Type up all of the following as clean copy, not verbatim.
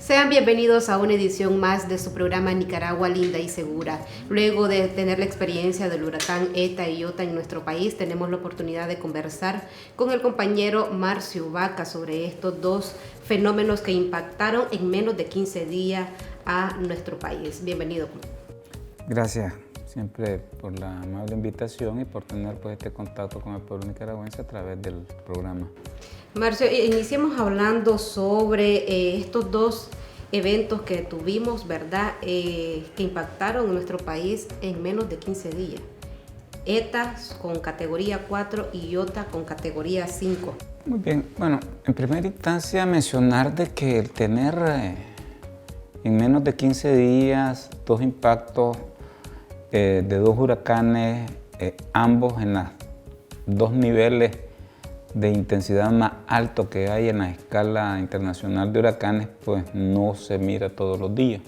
Sean bienvenidos a una edición más de su programa Nicaragua Linda y Segura. Luego de tener la experiencia del huracán ETA y IOTA en nuestro país, tenemos la oportunidad de conversar con el compañero Marcio Vaca sobre estos dos fenómenos que impactaron en menos de 15 días a nuestro país. Bienvenido. Gracias siempre por la amable invitación y por tener este contacto con el pueblo nicaragüense a través del programa. Marcio, iniciemos hablando sobre estos dos eventos que tuvimos, ¿verdad? Que impactaron en nuestro país en menos de 15 días. ETA con categoría 4 y IOTA con categoría 5. Muy bien, bueno, en primera instancia mencionar de que el tener en menos de 15 días dos impactos de dos huracanes, ambos en los dos niveles de intensidad más alto que hay en la escala internacional de huracanes, pues no se mira todos los días.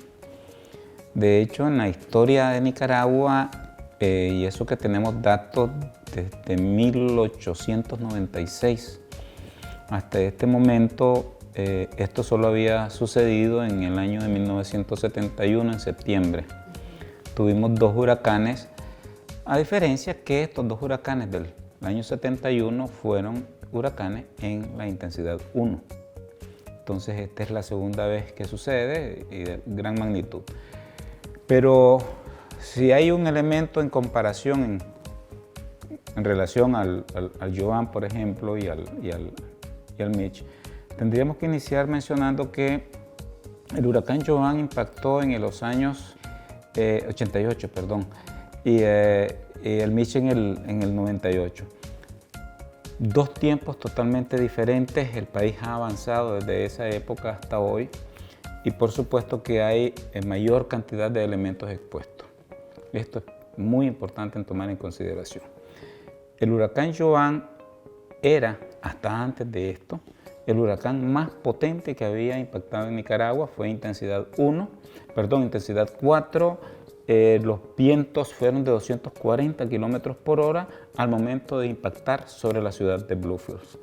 De hecho, en la historia de Nicaragua, y eso que tenemos datos desde 1896 hasta este momento, esto solo había sucedido en el año de 1971, en septiembre. Tuvimos dos huracanes, a diferencia que estos dos huracanes del año 71 fueron huracanes en la intensidad 1. Entonces esta es la segunda vez que sucede y de gran magnitud. Pero si hay un elemento en comparación en relación al Joan, por ejemplo, y al Mitch, tendríamos que iniciar mencionando que el huracán Joan impactó en los años 88, y el Mitch en el 98. Dos tiempos totalmente diferentes, el país ha avanzado desde esa época hasta hoy y por supuesto que hay mayor cantidad de elementos expuestos. Esto es muy importante en tomar en consideración. El huracán Joan era, hasta antes de esto, el huracán más potente que había impactado en Nicaragua, fue intensidad 4, los vientos fueron de 240 kilómetros por hora al momento de impactar sobre la ciudad de Bluefields.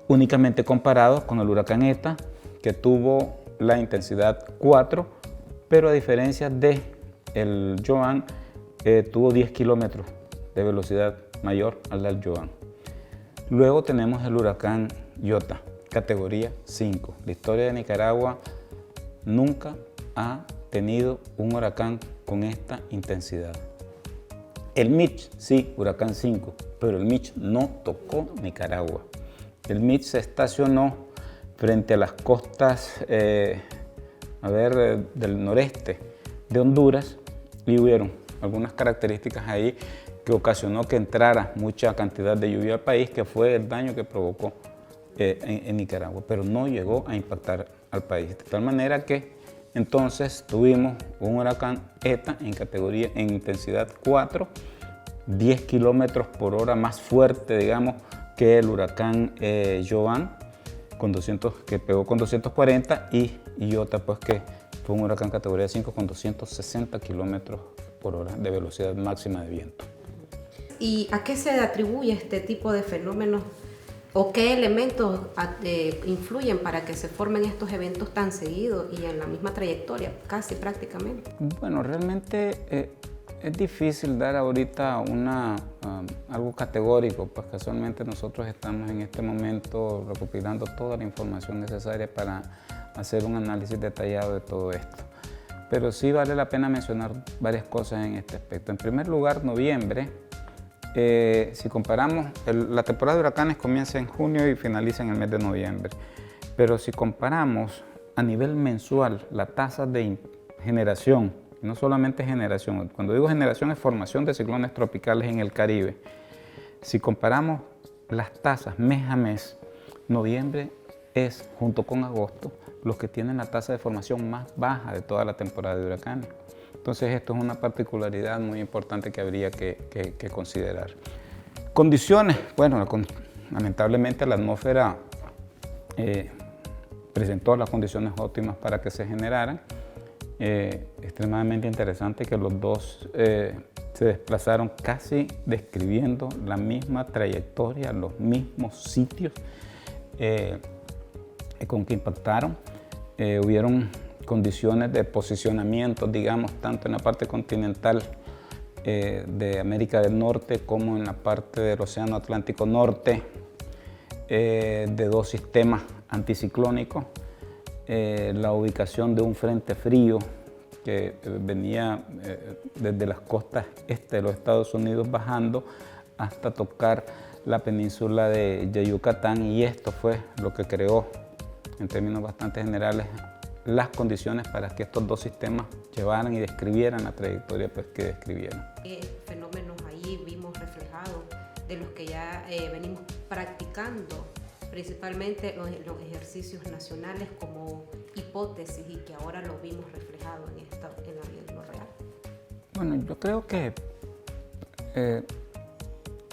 Únicamente comparados con el huracán ETA, que tuvo la intensidad 4, pero a diferencia de el Joan, tuvo 10 kilómetros de velocidad mayor al del Joan. Luego tenemos el huracán IOTA, categoría 5. La historia de Nicaragua nunca ha tenido un huracán con esta intensidad. El Mitch, sí, huracán 5, pero el Mitch no tocó Nicaragua. El Mitch se estacionó frente a las costas del noreste de Honduras y hubieron algunas características ahí que ocasionó que entrara mucha cantidad de lluvia al país, que fue el daño que provocó en Nicaragua, pero no llegó a impactar al país. De tal manera que entonces tuvimos un huracán ETA en intensidad 4, 10 kilómetros por hora más fuerte, digamos, que el huracán Joan, que pegó con 240, y IOTA, pues, que fue un huracán categoría 5 con 260 kilómetros por hora de velocidad máxima de viento. ¿Y a qué se atribuye este tipo de fenómenos? ¿O qué elementos influyen para que se formen estos eventos tan seguidos y en la misma trayectoria, casi prácticamente? Bueno, realmente es difícil dar ahorita algo categórico, pues casualmente nosotros estamos en este momento recopilando toda la información necesaria para hacer un análisis detallado de todo esto. Pero sí vale la pena mencionar varias cosas en este aspecto. En primer lugar, noviembre. Si comparamos, la temporada de huracanes comienza en junio y finaliza en el mes de noviembre. Pero si comparamos a nivel mensual la tasa de generación, no solamente generación, cuando digo generación es formación de ciclones tropicales en el Caribe. Si comparamos las tasas mes a mes, noviembre es, junto con agosto, los que tienen la tasa de formación más baja de toda la temporada de huracanes. Entonces esto es una particularidad muy importante que habría que considerar. Condiciones, bueno, lamentablemente la atmósfera presentó las condiciones óptimas para que se generaran. Extremadamente interesante que los dos se desplazaron casi describiendo la misma trayectoria, los mismos sitios con que impactaron. hubieron condiciones de posicionamiento, digamos, tanto en la parte continental de América del Norte como en la parte del Océano Atlántico Norte, de dos sistemas anticiclónicos, la ubicación de un frente frío que venía desde las costas este de los Estados Unidos bajando hasta tocar la península de Yucatán, y esto fue lo que creó, en términos bastante generales, las condiciones para que estos dos sistemas llevaran y describieran la trayectoria pues, que describieron. ¿Qué fenómenos ahí vimos reflejados de los que ya venimos practicando, principalmente los ejercicios nacionales como hipótesis, y que ahora lo vimos reflejado en la vida de lo real? Bueno, yo creo que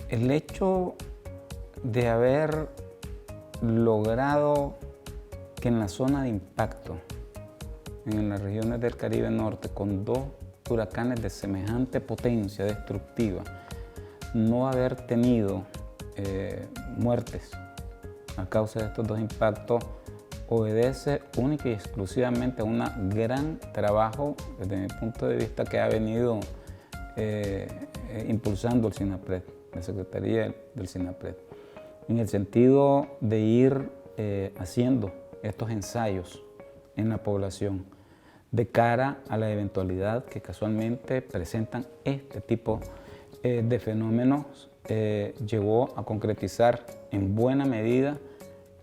el hecho de haber logrado que en la zona de impacto, en las regiones del Caribe Norte, con dos huracanes de semejante potencia destructiva, no haber tenido muertes a causa de estos dos impactos, obedece única y exclusivamente a un gran trabajo, desde mi punto de vista, que ha venido impulsando el SINAPRED, la Secretaría del SINAPRED, en el sentido de ir haciendo estos ensayos en la población de cara a la eventualidad que casualmente presentan este tipo de fenómenos. Llevó a concretizar en buena medida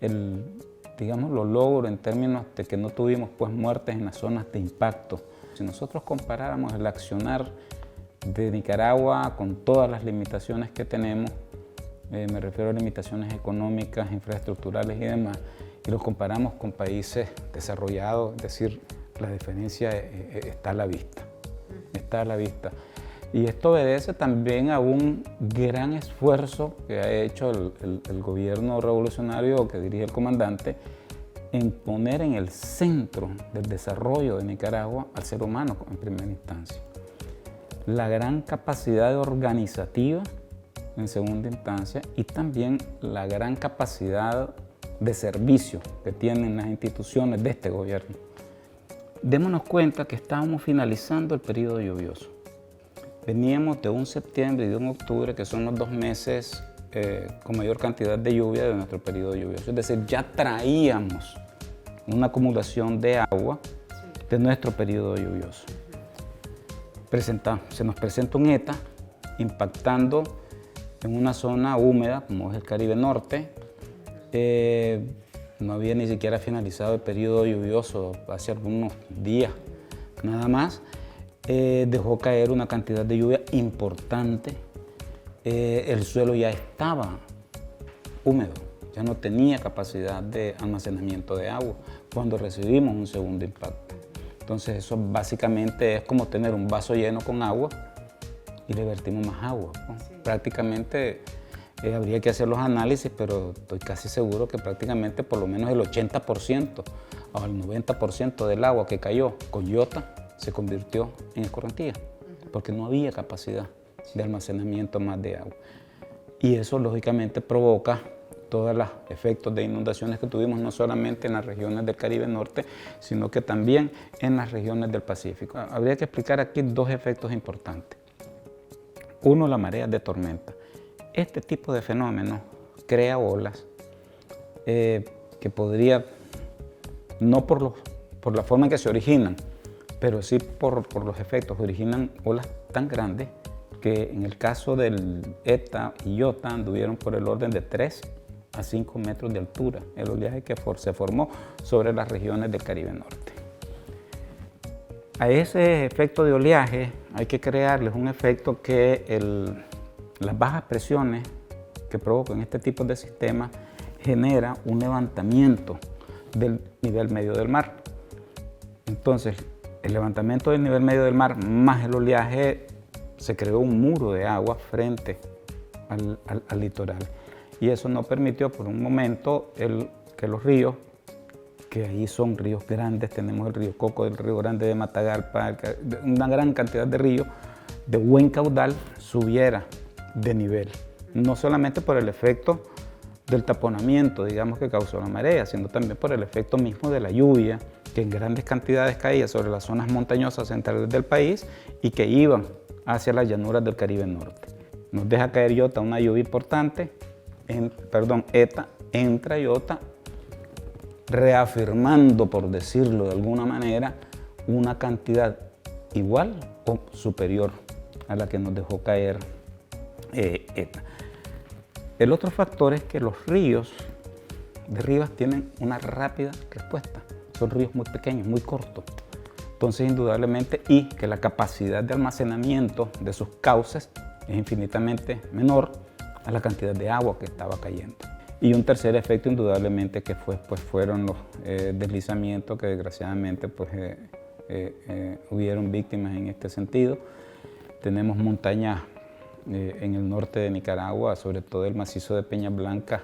los logros en términos de que no tuvimos pues, muertes en las zonas de impacto. Si nosotros comparáramos el accionar de Nicaragua con todas las limitaciones que tenemos, me refiero a limitaciones económicas, infraestructurales y demás, y los comparamos con países desarrollados, es decir, la diferencia está a la vista, está a la vista. Y esto obedece también a un gran esfuerzo que ha hecho el gobierno revolucionario que dirige el comandante en poner en el centro del desarrollo de Nicaragua al ser humano en primera instancia. La gran capacidad organizativa en segunda instancia y también la gran capacidad de servicio que tienen las instituciones de este gobierno. Démonos cuenta que estábamos finalizando el periodo lluvioso. Veníamos de un septiembre y de un octubre, que son los 2 meses con mayor cantidad de lluvia de nuestro periodo lluvioso. Es decir, ya traíamos una acumulación de agua de nuestro periodo lluvioso. Se nos presenta un ETA impactando en una zona húmeda, como es el Caribe Norte. No había ni siquiera finalizado el periodo lluvioso, hace algunos días nada más. Dejó caer una cantidad de lluvia importante. El suelo ya estaba húmedo, ya no tenía capacidad de almacenamiento de agua cuando recibimos un segundo impacto. Entonces eso básicamente es como tener un vaso lleno con agua y le vertimos más agua, ¿no? Sí. Prácticamente habría que hacer los análisis, pero estoy casi seguro que prácticamente por lo menos el 80% o el 90% del agua que cayó con Iota se convirtió en escorrentía, porque no había capacidad de almacenamiento más de agua. Y eso lógicamente provoca todos los efectos de inundaciones que tuvimos, no solamente en las regiones del Caribe Norte, sino que también en las regiones del Pacífico. Habría que explicar aquí 2 efectos importantes. Uno, la marea de tormenta. Este tipo de fenómeno crea olas que podría, no por la forma en que se originan, pero sí por los efectos, originan olas tan grandes que en el caso del ETA y Iota anduvieron por el orden de 3 a 5 metros de altura, el oleaje que se formó sobre las regiones del Caribe Norte. A ese efecto de oleaje hay que crearles un efecto que las bajas presiones que provocan este tipo de sistemas genera un levantamiento del nivel medio del mar. Entonces, el levantamiento del nivel medio del mar más el oleaje, se creó un muro de agua frente al litoral. Y eso no permitió por un momento que los ríos, que ahí son ríos grandes, tenemos el río Coco, el río Grande de Matagalpa, una gran cantidad de ríos de buen caudal, subiera de nivel. No solamente por el efecto del taponamiento, digamos, que causó la marea, sino también por el efecto mismo de la lluvia que en grandes cantidades caía sobre las zonas montañosas centrales del país y que iban hacia las llanuras del Caribe Norte. Nos deja caer Iota una lluvia importante, Eta entra Iota reafirmando, por decirlo de alguna manera, una cantidad igual o superior a la que nos dejó caer Eta. El otro factor es que los ríos de Rivas tienen una rápida respuesta. Son ríos muy pequeños, muy cortos. Entonces, indudablemente, y que la capacidad de almacenamiento de sus cauces es infinitamente menor a la cantidad de agua que estaba cayendo. Y un tercer efecto, indudablemente, que fueron los deslizamientos que desgraciadamente hubieron víctimas en este sentido. Tenemos montañas en el norte de Nicaragua, sobre todo el macizo de Peñas Blancas,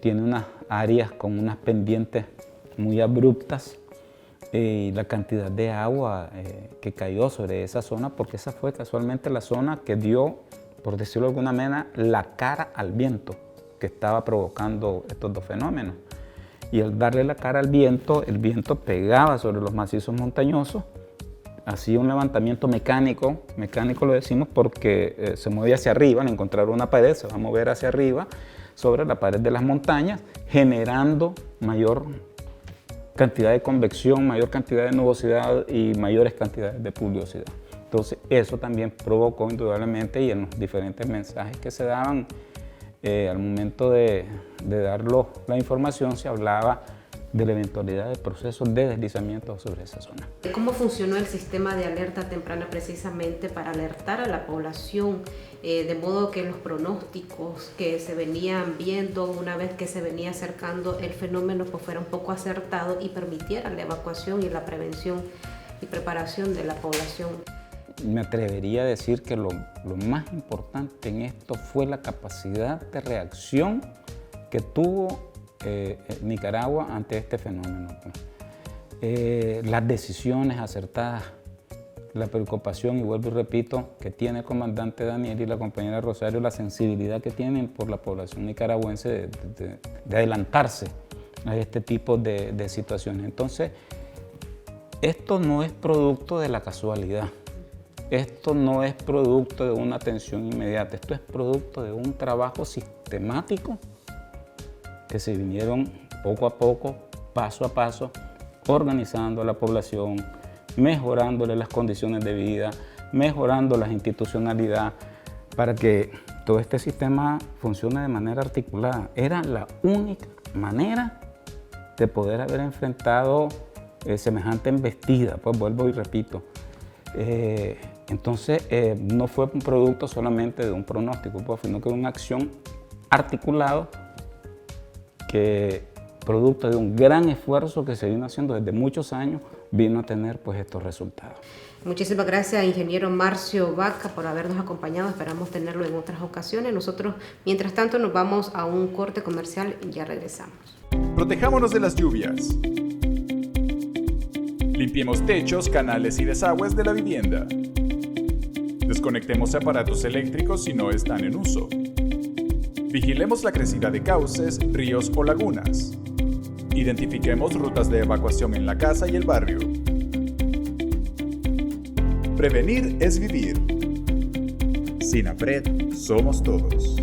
tiene unas áreas con unas pendientes muy abruptas y la cantidad de agua que cayó sobre esa zona, porque esa fue casualmente la zona que dio, por decirlo de alguna manera, la cara al viento que estaba provocando estos dos fenómenos. Y al darle la cara al viento, el viento pegaba sobre los macizos montañosos, hacía un levantamiento mecánico lo decimos porque se movía hacia arriba, al encontrar una pared se va a mover hacia arriba sobre la pared de las montañas, generando mayor cantidad de convección, mayor cantidad de nubosidad y mayores cantidades de pluviosidad. Entonces eso también provocó indudablemente, y en los diferentes mensajes que se daban al momento de dar la información, se hablaba de la eventualidad de procesos de deslizamiento sobre esa zona. ¿Cómo funcionó el sistema de alerta temprana precisamente para alertar a la población, de modo que los pronósticos que se venían viendo una vez que se venía acercando el fenómeno pues fuera un poco acertado y permitiera la evacuación y la prevención y preparación de la población? Me atrevería a decir que lo más importante en esto fue la capacidad de reacción que tuvo Nicaragua ante este fenómeno. Las decisiones acertadas, la preocupación, y vuelvo y repito, que tiene el comandante Daniel y la compañera Rosario, la sensibilidad que tienen por la población nicaragüense de adelantarse a este tipo de situaciones. Entonces, esto no es producto de la casualidad. Esto no es producto de una atención inmediata, esto es producto de un trabajo sistemático que se vinieron poco a poco, paso a paso, organizando a la población, mejorándole las condiciones de vida, mejorando la institucionalidad para que todo este sistema funcione de manera articulada. Era la única manera de poder haber enfrentado semejante embestida, pues vuelvo y repito. Entonces, no fue un producto solamente de un pronóstico, pues, sino que una acción articulada que, producto de un gran esfuerzo que se vino haciendo desde muchos años, vino a tener pues estos resultados. Muchísimas gracias, ingeniero Marcio Vaca, por habernos acompañado. Esperamos tenerlo en otras ocasiones. Nosotros, mientras tanto, nos vamos a un corte comercial y ya regresamos. Protejámonos de las lluvias. Limpiemos techos, canales y desagües de la vivienda. Desconectemos aparatos eléctricos si no están en uso. Vigilemos la crecida de cauces, ríos o lagunas. Identifiquemos rutas de evacuación en la casa y el barrio. Prevenir es vivir. SINAPRED, somos todos.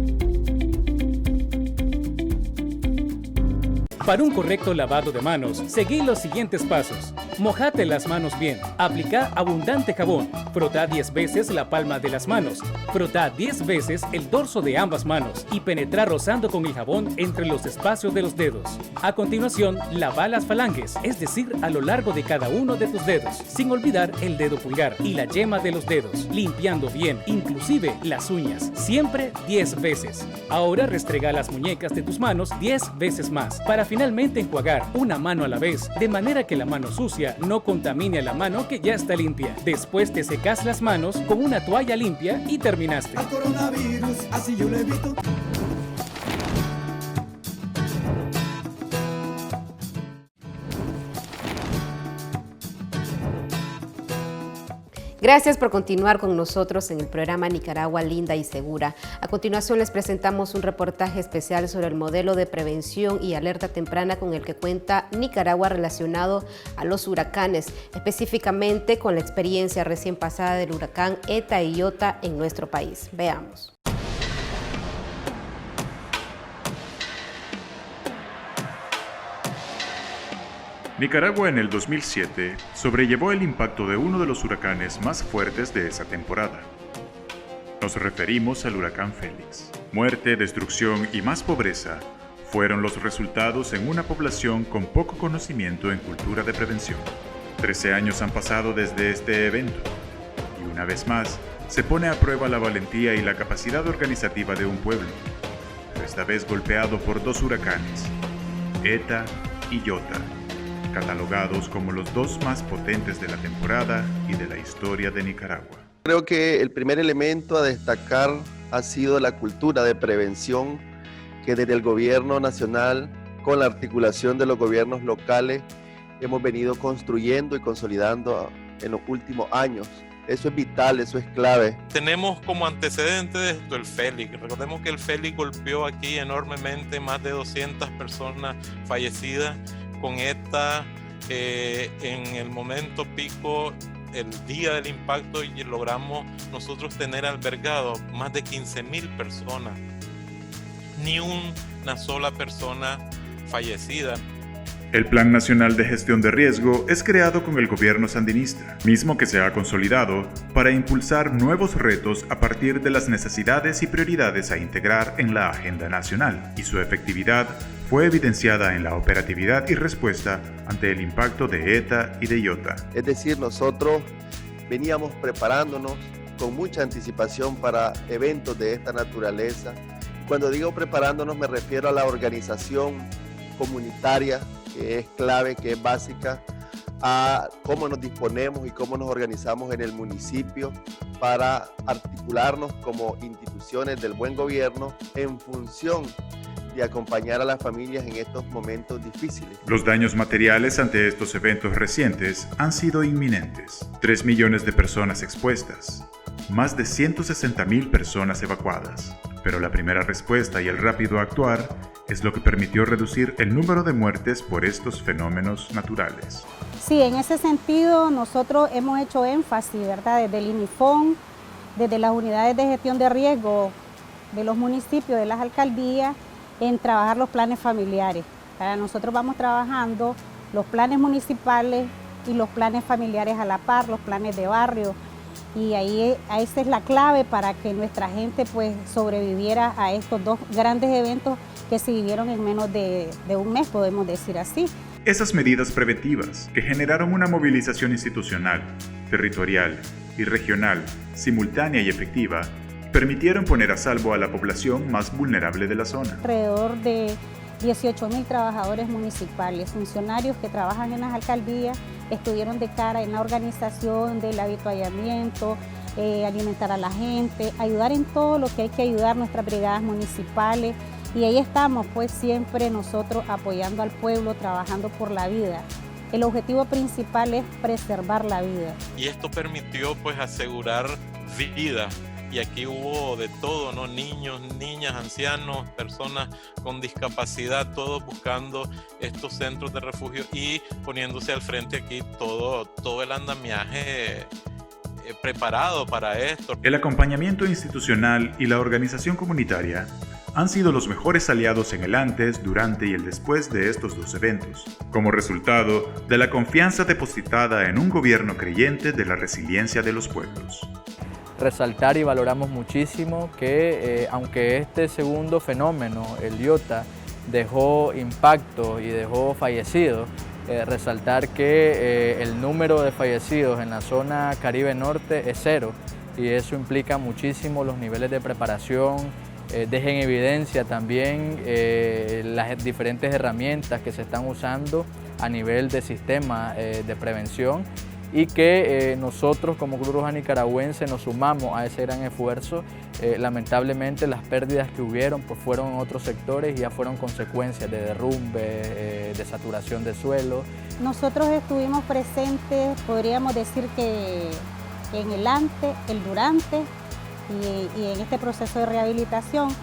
Para un correcto lavado de manos, seguí los siguientes pasos. Mojate las manos bien. Aplica abundante jabón. Frotá 10 veces la palma de las manos. Frotá 10 veces el dorso de ambas manos y penetra rozando con el jabón entre los espacios de los dedos. A continuación, lava las falanges, es decir, a lo largo de cada uno de tus dedos, sin olvidar el dedo pulgar y la yema de los dedos, limpiando bien, inclusive las uñas, siempre 10 veces. Ahora restrega las muñecas de tus manos 10 veces más, para finalmente enjuagar una mano a la vez, de manera que la mano sucia no contamine a la mano que ya está limpia. Después te secas las manos con una toalla limpia y terminaste. Al coronavirus, así yo lo evito. Gracias por continuar con nosotros en el programa Nicaragua Linda y Segura. A continuación les presentamos un reportaje especial sobre el modelo de prevención y alerta temprana con el que cuenta Nicaragua relacionado a los huracanes, específicamente con la experiencia recién pasada del huracán Eta y Iota en nuestro país. Veamos. Nicaragua en el 2007 sobrellevó el impacto de uno de los huracanes más fuertes de esa temporada. Nos referimos al huracán Félix. Muerte, destrucción y más pobreza fueron los resultados en una población con poco conocimiento en cultura de prevención. 13 años han pasado desde este evento y una vez más se pone a prueba la valentía y la capacidad organizativa de un pueblo, pero esta vez golpeado por dos huracanes, Eta y Iota, catalogados como los dos más potentes de la temporada y de la historia de Nicaragua. Creo que el primer elemento a destacar ha sido la cultura de prevención que desde el gobierno nacional, con la articulación de los gobiernos locales, hemos venido construyendo y consolidando en los últimos años. Eso es vital, eso es clave. Tenemos como antecedente de esto el Félix. Recordemos que el Félix golpeó aquí enormemente, más de 200 personas fallecidas. Con Eta, en el momento pico, el día del impacto, y logramos nosotros tener albergado más de 15,000 personas. Ni una sola persona fallecida. El Plan Nacional de Gestión de Riesgo es creado con el gobierno sandinista, mismo que se ha consolidado para impulsar nuevos retos a partir de las necesidades y prioridades a integrar en la agenda nacional, y su efectividad fue evidenciada en la operatividad y respuesta ante el impacto de Eta y de Iota. Es decir, nosotros veníamos preparándonos con mucha anticipación para eventos de esta naturaleza. Cuando digo preparándonos me refiero a la organización comunitaria, que es clave, que es básica, a cómo nos disponemos y cómo nos organizamos en el municipio para articularnos como instituciones del buen gobierno en función de acompañar a las familias en estos momentos difíciles. Los daños materiales ante estos eventos recientes han sido inminentes. 3 millones de personas expuestas, más de 160,000 personas evacuadas. Pero la primera respuesta y el rápido actuar es lo que permitió reducir el número de muertes por estos fenómenos naturales. Sí, en ese sentido nosotros hemos hecho énfasis, ¿verdad? Desde el INIFON, desde las unidades de gestión de riesgo de los municipios, de las alcaldías, en trabajar los planes familiares. Nosotros vamos trabajando los planes municipales y los planes familiares a la par, los planes de barrio, y ahí esa es la clave para que nuestra gente pues sobreviviera a estos dos grandes eventos que se vivieron en menos de un mes, podemos decir así. Esas medidas preventivas que generaron una movilización institucional, territorial y regional simultánea y efectiva permitieron poner a salvo a la población más vulnerable de la zona. Alrededor de 18,000 trabajadores municipales, funcionarios que trabajan en las alcaldías, estuvieron de cara en la organización del avituallamiento, alimentar a la gente, ayudar en todo lo que hay que ayudar, nuestras brigadas municipales, y ahí estamos pues siempre nosotros apoyando al pueblo, trabajando por la vida. El objetivo principal es preservar la vida. Y esto permitió pues asegurar vida. Y aquí hubo de todo, ¿no? Niños, niñas, ancianos, personas con discapacidad, todos buscando estos centros de refugio y poniéndose al frente aquí todo el andamiaje preparado para esto. El acompañamiento institucional y la organización comunitaria han sido los mejores aliados en el antes, durante y el después de estos dos eventos, como resultado de la confianza depositada en un gobierno creyente de la resiliencia de los pueblos. Resaltar y valoramos muchísimo que aunque este segundo fenómeno, el Iota, dejó impacto y dejó fallecidos, resaltar que el número de fallecidos en la zona Caribe Norte es 0 y eso implica muchísimo los niveles de preparación, deja en evidencia también las diferentes herramientas que se están usando a nivel de sistema de prevención y que nosotros como Cruz Roja Nicaragüense nos sumamos a ese gran esfuerzo. Lamentablemente las pérdidas que hubieron pues, fueron en otros sectores y ya fueron consecuencias de derrumbe, de saturación de suelo. Nosotros estuvimos presentes, podríamos decir que en el antes, el durante y en este proceso de rehabilitación.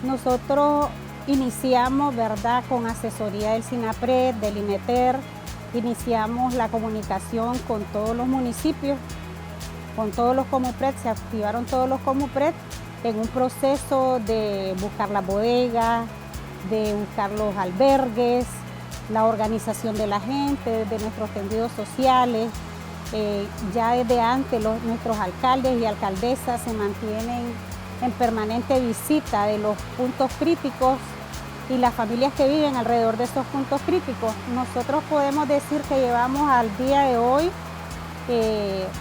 Nosotros iniciamos, ¿verdad?, con asesoría del SINAPRED, del INETER, iniciamos la comunicación con todos los municipios, con todos los COMUPRED, se activaron todos los COMUPRED en un proceso de buscar las bodegas, de buscar los albergues, la organización de la gente, de nuestros tendidos sociales. Ya desde antes nuestros alcaldes y alcaldesas se mantienen en permanente visita de los puntos críticos y las familias que viven alrededor de esos puntos críticos. Nosotros podemos decir que llevamos al día de hoy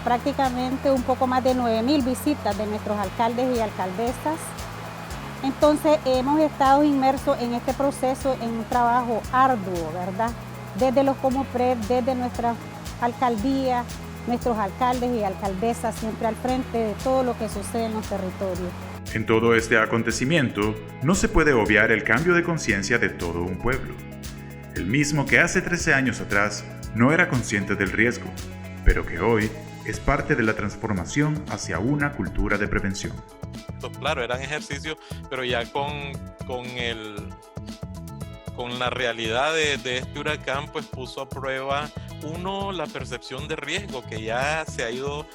prácticamente un poco más de 9.000 visitas de nuestros alcaldes y alcaldesas. Entonces hemos estado inmersos en este proceso en un trabajo arduo, ¿verdad? Desde los COMUPRED, desde nuestras alcaldías, nuestros alcaldes y alcaldesas siempre al frente de todo lo que sucede en los territorios. En todo este acontecimiento, no se puede obviar el cambio de conciencia de todo un pueblo. El mismo que hace 13 años atrás no era consciente del riesgo, pero que hoy es parte de la transformación hacia una cultura de prevención. Claro, eran ejercicios, pero ya con la realidad de este huracán, pues puso a prueba, la percepción de riesgo que ya se ha ido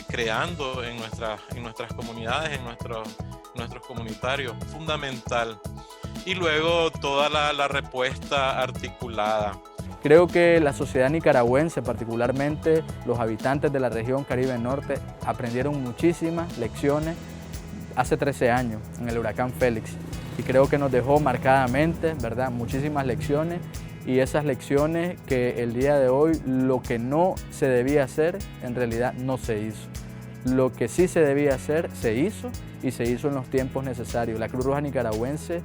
creando en nuestras comunidades, en nuestros comunitarios, fundamental. Y luego toda la respuesta articulada. Creo que la sociedad nicaragüense, particularmente los habitantes de la región Caribe Norte, aprendieron muchísimas lecciones hace 13 años en el huracán Félix. Y creo que nos dejó marcadamente, ¿verdad?, muchísimas lecciones, y esas lecciones que el día de hoy lo que no se debía hacer, en realidad no se hizo. Lo que sí se debía hacer, se hizo, y se hizo en los tiempos necesarios. La Cruz Roja Nicaragüense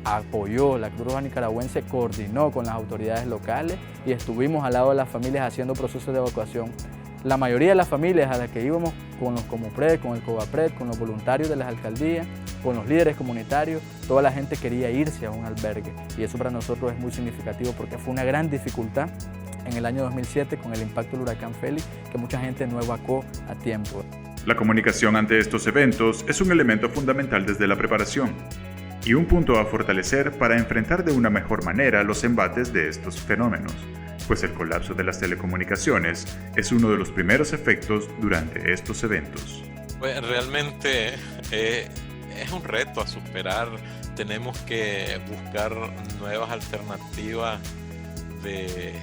apoyó, la Cruz Roja Nicaragüense coordinó con las autoridades locales y estuvimos al lado de las familias haciendo procesos de evacuación. La mayoría de las familias a las que íbamos con los COMUPRED, con el COBAPRED, con los voluntarios de las alcaldías, con los líderes comunitarios, toda la gente quería irse a un albergue, y eso para nosotros es muy significativo porque fue una gran dificultad en el año 2007 con el impacto del huracán Félix, que mucha gente no evacuó a tiempo. La comunicación ante estos eventos es un elemento fundamental desde la preparación y un punto a fortalecer para enfrentar de una mejor manera los embates de estos fenómenos, pues el colapso de las telecomunicaciones es uno de los primeros efectos durante estos eventos. Pues realmente es un reto a superar. Tenemos que buscar nuevas alternativas de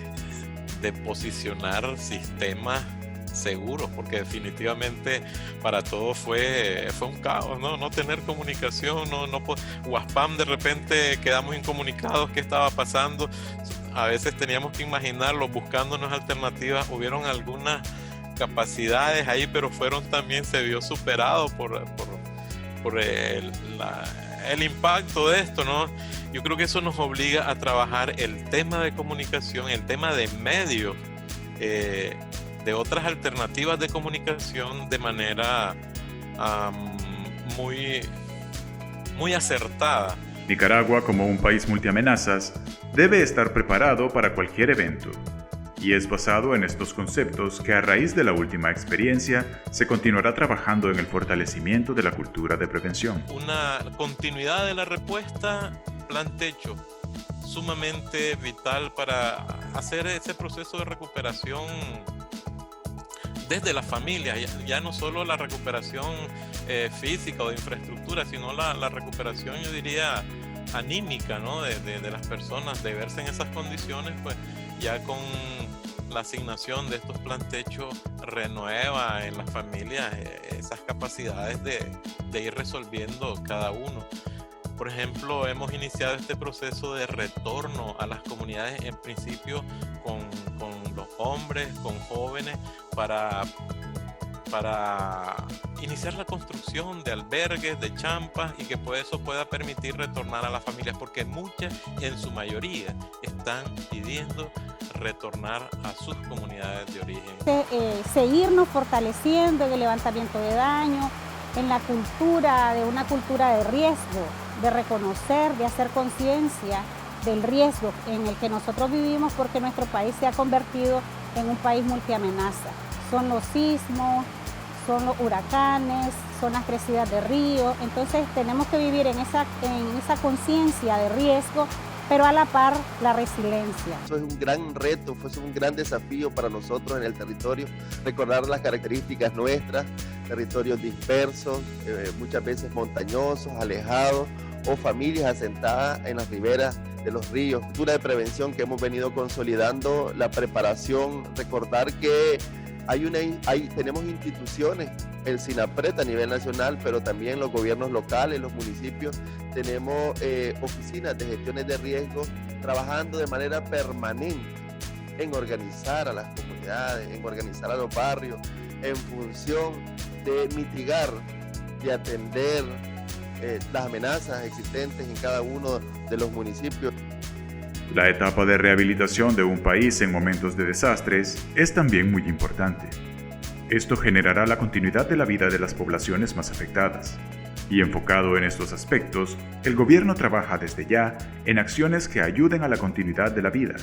posicionar sistemas seguros, porque definitivamente para todos fue un caos, no tener comunicación, WhatsApp, de repente quedamos incomunicados qué estaba pasando. A veces teníamos que imaginarlo, buscándonos alternativas. Hubieron algunas capacidades ahí, pero se vio superado por el impacto de esto, ¿no? Yo creo que eso nos obliga a trabajar el tema de comunicación, el tema de medios, de otras alternativas de comunicación de manera muy acertada. Nicaragua, como un país multiamenazas, debe estar preparado para cualquier evento. Y es basado en estos conceptos que a raíz de la última experiencia se continuará trabajando en el fortalecimiento de la cultura de prevención. Una continuidad de la respuesta, plan techo, sumamente vital para hacer ese proceso de recuperación desde la familia, ya no solo la recuperación física o de infraestructura, sino la recuperación, yo diría, anímica, ¿no? de las personas, de verse en esas condiciones, pues ya con la asignación de estos plan techo renueva en las familias esas capacidades de ir resolviendo cada uno. Por ejemplo, hemos iniciado este proceso de retorno a las comunidades, en principio con los hombres, con jóvenes, para iniciar la construcción de albergues, de champas, y que eso pueda permitir retornar a las familias, porque muchas, en su mayoría, están pidiendo retornar a sus comunidades de origen. Seguirnos fortaleciendo en el levantamiento de daño, en la cultura, de una cultura de riesgo, de reconocer, de hacer conciencia del riesgo en el que nosotros vivimos, porque nuestro país se ha convertido en un país multiamenaza. Son los sismos, son los huracanes, son las crecidas de río. Entonces tenemos que vivir en esa conciencia de riesgo, pero a la par la resiliencia. Eso es un gran reto, fue un gran desafío para nosotros en el territorio, recordar las características nuestras, territorios dispersos, muchas veces montañosos, alejados, o familias asentadas en las riberas de los ríos. Cultura de prevención que hemos venido consolidando, la preparación, recordar que tenemos instituciones, el SINAPRED a nivel nacional, pero también los gobiernos locales, los municipios, tenemos oficinas de gestiones de riesgo trabajando de manera permanente en organizar a las comunidades, en organizar a los barrios, en función de mitigar, de atender las amenazas existentes en cada uno de los municipios. La etapa de rehabilitación de un país en momentos de desastres es también muy importante. Esto generará la continuidad de la vida de las poblaciones más afectadas. Y enfocado en estos aspectos, el gobierno trabaja desde ya en acciones que ayuden a la continuidad de la vida,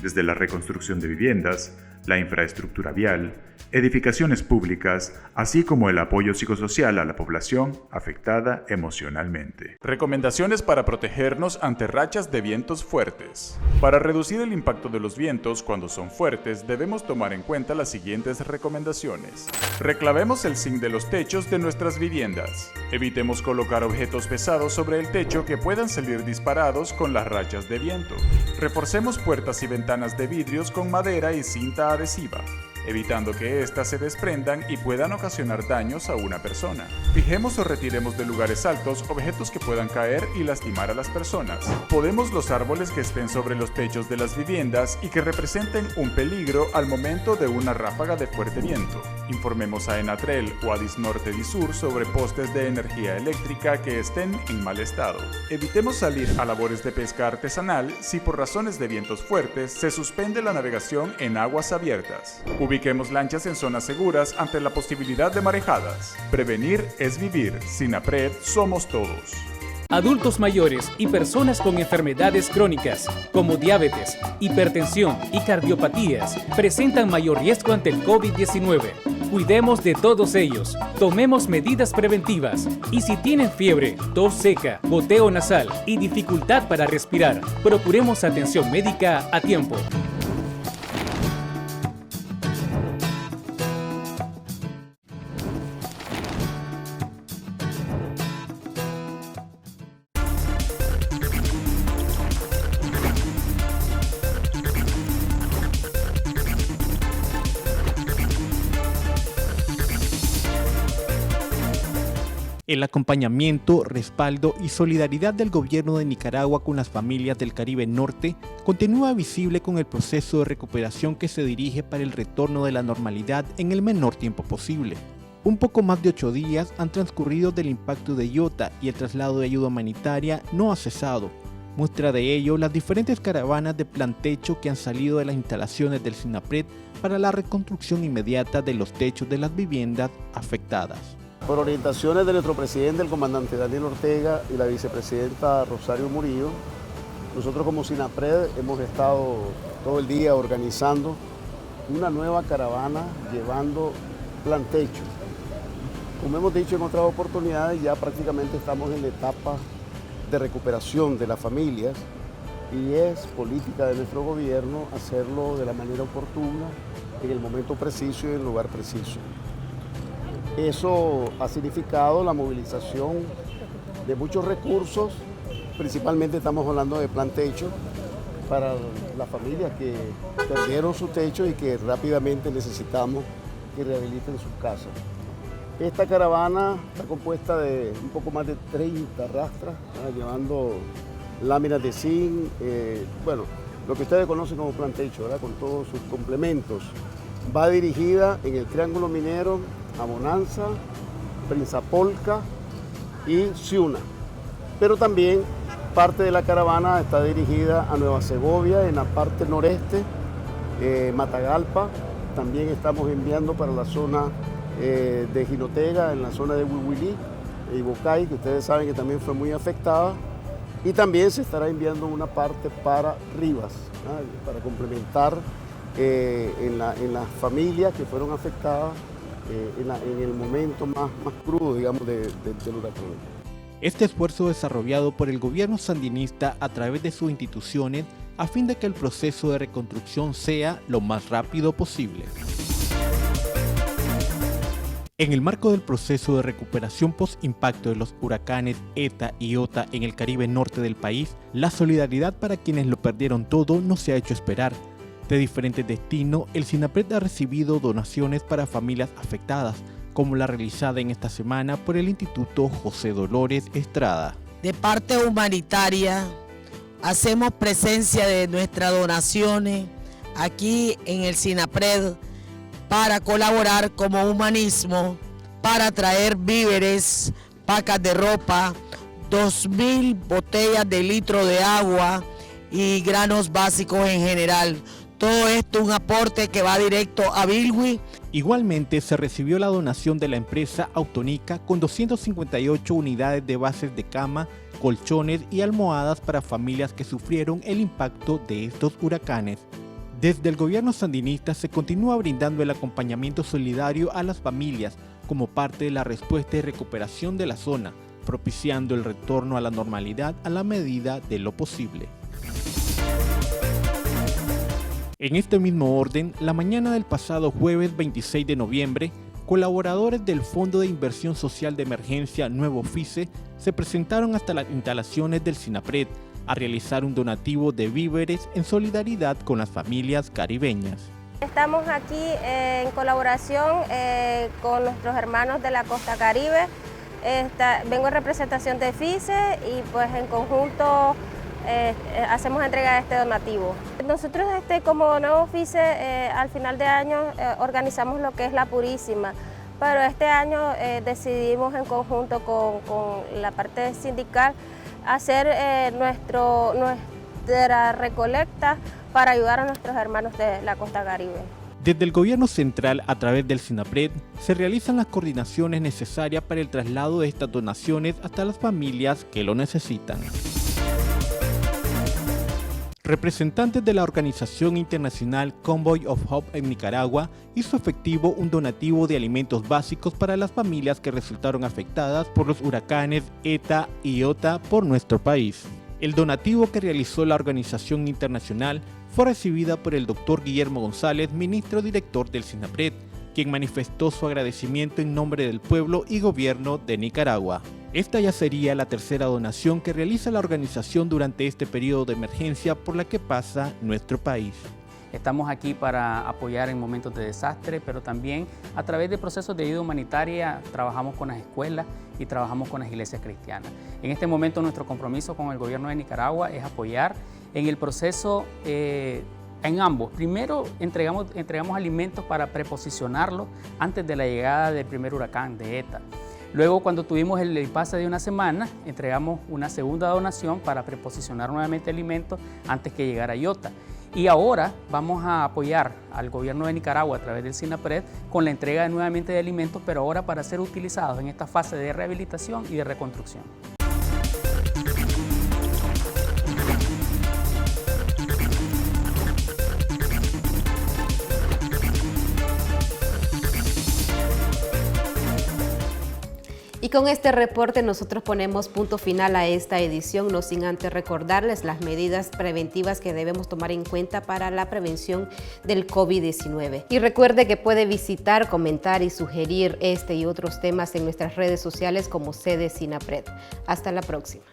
desde la reconstrucción de viviendas, la infraestructura vial, edificaciones públicas, así como el apoyo psicosocial a la población afectada emocionalmente. Recomendaciones para protegernos ante rachas de vientos fuertes. Para reducir el impacto de los vientos cuando son fuertes, debemos tomar en cuenta las siguientes recomendaciones. Reclavemos el zinc de los techos de nuestras viviendas. Evitemos colocar objetos pesados sobre el techo que puedan salir disparados con las rachas de viento. Reforcemos puertas y ventanas de vidrios con madera y cinta adhesiva, evitando que éstas se desprendan y puedan ocasionar daños a una persona. Fijemos o retiremos de lugares altos objetos que puedan caer y lastimar a las personas. Podemos los árboles que estén sobre los techos de las viviendas y que representen un peligro al momento de una ráfaga de fuerte viento. Informemos a Enatrel o a Disnorte Disur sobre postes de energía eléctrica que estén en mal estado. Evitemos salir a labores de pesca artesanal si por razones de vientos fuertes se suspende la navegación en aguas abiertas. Ubiquemos lanchas en zonas seguras ante la posibilidad de marejadas. Prevenir es vivir. SINAPRED somos todos. Adultos mayores y personas con enfermedades crónicas, como diabetes, hipertensión y cardiopatías, presentan mayor riesgo ante el COVID-19. Cuidemos de todos ellos, tomemos medidas preventivas y si tienen fiebre, tos seca, goteo nasal y dificultad para respirar, procuremos atención médica a tiempo. El acompañamiento, respaldo y solidaridad del gobierno de Nicaragua con las familias del Caribe Norte continúa visible con el proceso de recuperación que se dirige para el retorno de la normalidad en el menor tiempo posible. Un poco más de 8 días han transcurrido del impacto de Iota y el traslado de ayuda humanitaria no ha cesado. Muestra de ello las diferentes caravanas de plan techo que han salido de las instalaciones del SINAPRED para la reconstrucción inmediata de los techos de las viviendas afectadas. Por orientaciones de nuestro presidente, el comandante Daniel Ortega, y la vicepresidenta Rosario Murillo, nosotros como SINAPRED hemos estado todo el día organizando una nueva caravana llevando plan techo. Como hemos dicho en otras oportunidades, ya prácticamente estamos en la etapa de recuperación de las familias y es política de nuestro gobierno hacerlo de la manera oportuna, en el momento preciso y en el lugar preciso. Eso ha significado la movilización de muchos recursos, principalmente estamos hablando de plan techo, para las familias que perdieron su techo y que rápidamente necesitamos que rehabiliten sus casas. Esta caravana está compuesta de un poco más de 30 rastras, llevando láminas de zinc, lo que ustedes conocen como plan techo, ¿verdad? Con todos sus complementos. Va dirigida en el Triángulo Minero a Bonanza, Prinzapolca y Ciuna. Pero también parte de la caravana está dirigida a Nueva Segovia, en la parte noreste, Matagalpa. También estamos enviando para la zona de Jinotega, en la zona de Huihuilí y Bocay, que ustedes saben que también fue muy afectada. Y también se estará enviando una parte para Rivas, para complementar en las familias que fueron afectadas en el momento más crudo, digamos, del huracán. Este esfuerzo desarrollado por el gobierno sandinista a través de sus instituciones a fin de que el proceso de reconstrucción sea lo más rápido posible. En el marco del proceso de recuperación post-impacto de los huracanes ETA y IOTA en el Caribe norte del país, la solidaridad para quienes lo perdieron todo no se ha hecho esperar. De diferentes destinos, el SINAPRED ha recibido donaciones para familias afectadas, como la realizada en esta semana por el Instituto José Dolores Estrada. De parte humanitaria, hacemos presencia de nuestras donaciones aquí en el SINAPRED para colaborar como humanismo, para traer víveres, pacas de ropa, 2.000 botellas de litro de agua y granos básicos en general. Todo esto un aporte que va directo a Bilwi. Igualmente se recibió la donación de la empresa Autonica con 258 unidades de bases de cama, colchones y almohadas para familias que sufrieron el impacto de estos huracanes. Desde el gobierno sandinista se continúa brindando el acompañamiento solidario a las familias como parte de la respuesta y recuperación de la zona, propiciando el retorno a la normalidad a la medida de lo posible. En este mismo orden, la mañana del pasado jueves 26 de noviembre, colaboradores del Fondo de Inversión Social de Emergencia Nuevo FICE se presentaron hasta las instalaciones del SINAPRED a realizar un donativo de víveres en solidaridad con las familias caribeñas. Estamos aquí en colaboración con nuestros hermanos de la costa caribe. Vengo en representación de FICE y pues en conjunto hacemos entrega de este donativo. Nosotros como Nuevo FICE al final de año organizamos lo que es la Purísima, pero este año decidimos en conjunto con la parte sindical hacer nuestra recolecta para ayudar a nuestros hermanos de la costa caribe. Desde el gobierno central, a través del SINAPRED, se realizan las coordinaciones necesarias para el traslado de estas donaciones hasta las familias que lo necesitan. Representantes de la organización internacional Convoy of Hope en Nicaragua hizo efectivo un donativo de alimentos básicos para las familias que resultaron afectadas por los huracanes ETA y IOTA por nuestro país. El donativo que realizó la organización internacional fue recibida por el Dr. Guillermo González, ministro director del SINAPRED, quien manifestó su agradecimiento en nombre del pueblo y gobierno de Nicaragua. Esta ya sería la tercera donación que realiza la organización durante este periodo de emergencia por la que pasa nuestro país. Estamos aquí para apoyar en momentos de desastre, pero también a través de procesos de ayuda humanitaria trabajamos con las escuelas y trabajamos con las iglesias cristianas. En este momento nuestro compromiso con el gobierno de Nicaragua es apoyar en el proceso en ambos. Primero entregamos alimentos para preposicionarlos antes de la llegada del primer huracán de ETA. Luego, cuando tuvimos el impasse de una semana, entregamos una segunda donación para preposicionar nuevamente alimentos antes que llegara IOTA. Y ahora vamos a apoyar al gobierno de Nicaragua a través del SINAPRED con la entrega nuevamente de alimentos, pero ahora para ser utilizados en esta fase de rehabilitación y de reconstrucción. Y con este reporte nosotros ponemos punto final a esta edición, no sin antes recordarles las medidas preventivas que debemos tomar en cuenta para la prevención del COVID-19. Y recuerde que puede visitar, comentar y sugerir este y otros temas en nuestras redes sociales como sede SINAPRED. Hasta la próxima.